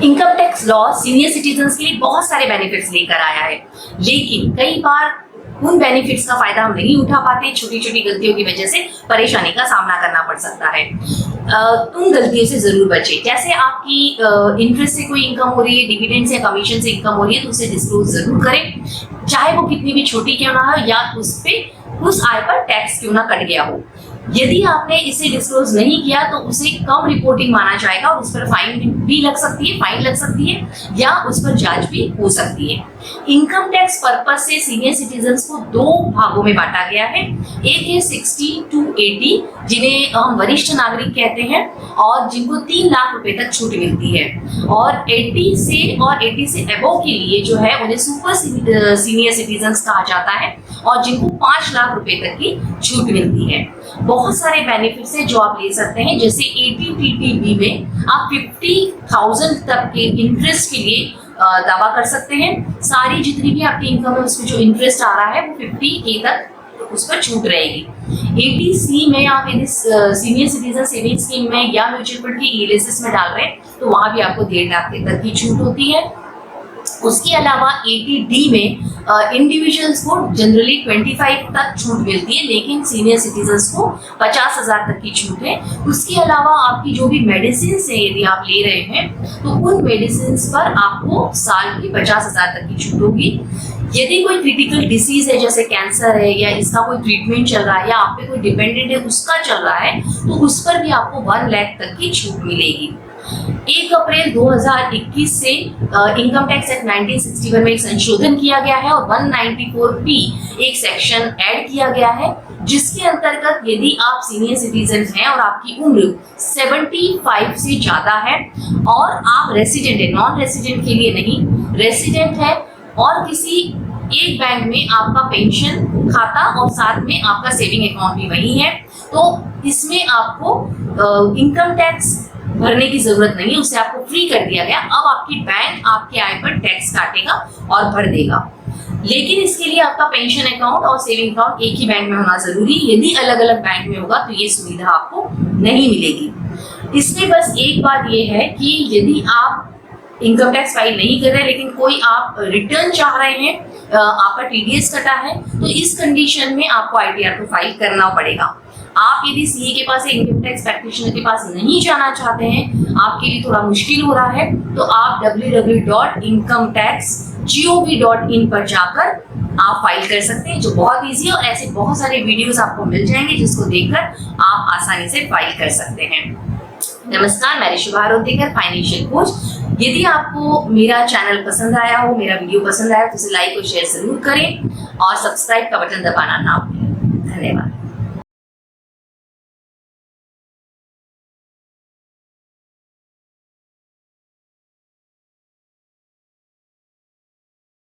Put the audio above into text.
Income tax law senior citizens के लिए बहुत सारे बेनिफिट्स लेकर आया है, लेकिन कई बार उन बेनिफिट्स का फायदा हम नहीं उठा पाते। छोटी छोटी गलतियों की वजह से परेशानी का सामना करना पड़ सकता है। उन गलतियों से जरूर बचें। जैसे आपकी इंटरेस्ट से कोई इनकम हो रही है, डिविडेंड से, कमीशन से इनकम हो रही है, तो उसे डिस्क्लोज जरूर करें, चाहे वो कितनी भी छोटी क्यों ना हो या उस आय पर टैक्स क्यों ना कट गया हो। यदि आपने इसे डिस्क्लोज नहीं किया तो उसे कम रिपोर्टिंग माना जाएगा और उस पर फाइन भी लग सकती है, फाइन लग सकती है या उस पर जांच भी हो सकती है। इनकम टैक्स पर्पस से सीनियर सिटीजन्स को दो भागों में बांटा गया है। एक है 60 to 80, जिन्हें हम वरिष्ठ नागरिक कहते हैं और जिनको 3 लाख रुपए तक छूट मिलती है, और 80 से अबव के लिए जो है उन्हें सुपर सीनियर सिटीजन्स कहा जाता है और जिनको 5 लाख रुपए तक की छूट मिलती है। बहुत सारे बेनिफिट्स हैं जो आप ले सकते हैं, जैसे ATTTB में आप 50,000 तक के इंटरेस्ट के लिए दावा कर सकते हैं। सारी जितनी भी आपकी इनकम है उसमें जो इंटरेस्ट आ रहा है वो 50K तक उस पर छूट रहेगी। 80C में आप यदि सीनियर सिटीजन सेविंग स्कीम में या म्यूचुअल फंड की ELSS में डाल रहे हैं तो वहां भी आपको 1.5 लाख तक की छूट होती है। उसके अलावा 80D में इंडिविजुअल्स को जनरली 25 तक छूट मिलती है, लेकिन सीनियर सिटीजन्स को 50,000 तक की छूट है। उसके अलावा आपकी जो भी मेडिसिन है यदि आप ले रहे हैं तो उन मेडिसिन पर आपको साल की 50,000 तक की छूट होगी। यदि कोई क्रिटिकल डिसीज है जैसे कैंसर है या इसका कोई ट्रीटमेंट चल रहा है या आप पे कोई डिपेंडेंट है उसका चल रहा है तो उस पर भी आपको 1 लाख तक की छूट मिलेगी। 1 अप्रैल 2021 से इनकम टैक्स एक्ट 1961 में एक संशोधन किया गया है और 194P एक सेक्शन ऐड किया गया है, जिसके अंतर्गत यदि आप सीनियर सिटीजन हैं और आपकी उम्र 75 से ज्यादा है और आप रेसिडेंट है, नॉन रेसिडेंट के लिए नहीं, रेसिडेंट है और किसी एक बैंक में आपका पेंशन खाता और साथ में आपका सेविंग अकाउंट भी वही है, तो इसमें आपको इनकम टैक्स भरने की जरूरत नहीं है, उसे आपको फ्री कर दिया गया। अब आपकी बैंक आपके आय पर टैक्स काटेगा और भर देगा, लेकिन इसके लिए आपका पेंशन अकाउंट और सेविंग अकाउंट एक ही बैंक में होना जरूरी। यदि अलग अलग बैंक में होगा तो ये सुविधा आपको नहीं मिलेगी। इसमें बस एक बात ये है कि यदि आप इनकम टैक्स फाइल नहीं कर रहे लेकिन कोई आप रिटर्न चाह रहे हैं, आपका TDS कटा है, तो इस कंडीशन में आपको ITR को फाइल करना पड़ेगा। आप यदि CA के पास या इनकम टैक्स प्रैक्टिशनर के पास नहीं जाना चाहते हैं, आपके लिए थोड़ा मुश्किल हो रहा है, तो आप www.incometax.gov.in पर जाकर आप फाइल कर सकते हैं, जो बहुत इजी है और ऐसे बहुत सारे वीडियोस आपको मिल जाएंगे जिसको देखकर आप आसानी से फाइल कर सकते हैं। नमस्कार, मैं शुभा आरोग्यकर, फाइनेंशियल कोच। यदि आपको मेरा चैनल पसंद आया हो, मेरा वीडियो पसंद आया तो उसे लाइक और शेयर जरूर करें और सब्सक्राइब का बटन दबाना ना भूलें। धन्यवाद।